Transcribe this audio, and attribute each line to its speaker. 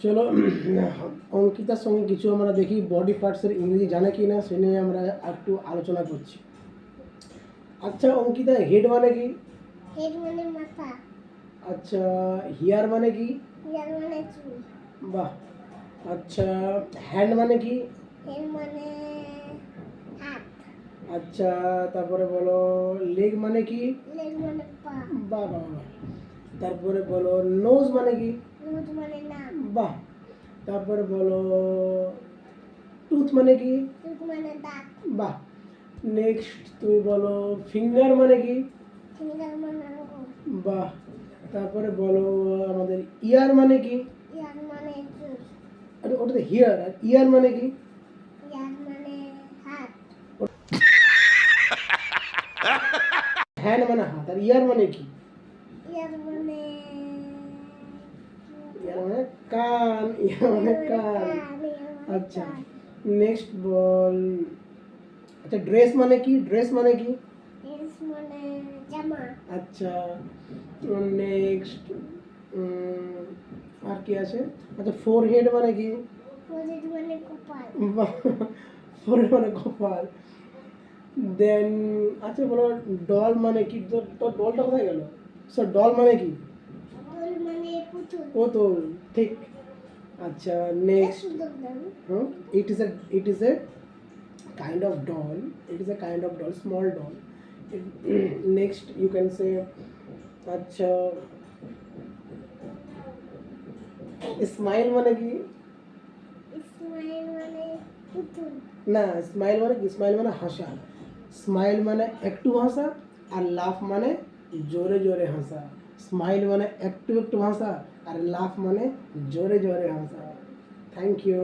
Speaker 1: চলো অঙ্কিতার সঙ্গে কিছু আমরা দেখি বডি পার্টসের ইংরেজি জানে কি না সে নিয়ে আমরা একটু আলোচনা করছি। আচ্ছা অঙ্কিতা, হেড মানে কি?
Speaker 2: হেড মানে মাথা।
Speaker 1: আচ্ছা, হিয়ার মানে কি?
Speaker 2: হিয়ার মানে চুল।
Speaker 1: বাহ। আচ্ছা, হ্যান্ড মানে কি?
Speaker 2: হ্যান্ড মানে হাত।
Speaker 1: আচ্ছা, তারপরে বলো লেগ মানে কি?
Speaker 2: লেগ মানে পা।
Speaker 1: বাহ বাহ বাহ। তারপরে বলো নোজ মানে কি?
Speaker 2: নোজ মানে নাক।
Speaker 1: বাহ। তারপরে বলো টুথ মানে কি?
Speaker 2: টুথ মানে দাঁত।
Speaker 1: বাহ। নেক্সট তুমি বলো ফিঙ্গার মানে কি?
Speaker 2: ফিঙ্গার মানে আঙ্গুল।
Speaker 1: বাহ। তারপরে বলো আমাদের ইয়ার মানে কি?
Speaker 2: ইয়ার মানে চুল।
Speaker 1: আরে ওটা তো হিয়ার, আর ইয়ার মানে কি?
Speaker 2: ইয়ার মানে হাত।
Speaker 1: হ্যান্ড মানে হাত, আর ইয়ার মানে কি?
Speaker 2: ইয়ার মানে
Speaker 1: ইয়ার মানে কান, ইয়ার মানে কান। আচ্ছা, নেক্সট বল আচ্ছা ড্রেস মানে কি? ড্রেস মানে কি?
Speaker 2: ড্রেস মানে জামা।
Speaker 1: আচ্ছা, নেক্সট আর কি আছে? আচ্ছা ফোরহেড মানে কি?
Speaker 2: ফোরহেড মানে কপাল।
Speaker 1: ফোরহেড মানে কপাল। দেন আচ্ছা বলো ডল মানে কি? তো ডলটা কোথায় গেল? স্যার ডল মানে কি?
Speaker 2: ডল মানে পুতুল।
Speaker 1: পুতুল, ঠিক। আচ্ছা next, it is a kind of doll. It is a kind of doll, small doll. Next you can say আচ্ছা স্মাইল মানে কি?
Speaker 2: স্মাইল মানে পুতুল।
Speaker 1: না, স্মাইল মানে কি? স্মাইল মানে হাসা। স্মাইল মানে একটু হাসা, আর লাফ মানে জোরে জোরে হাসা। স্মাইল মানে একটু একটু হাসা, আর লাফ মানে জোরে জোরে হাসা। Thank you.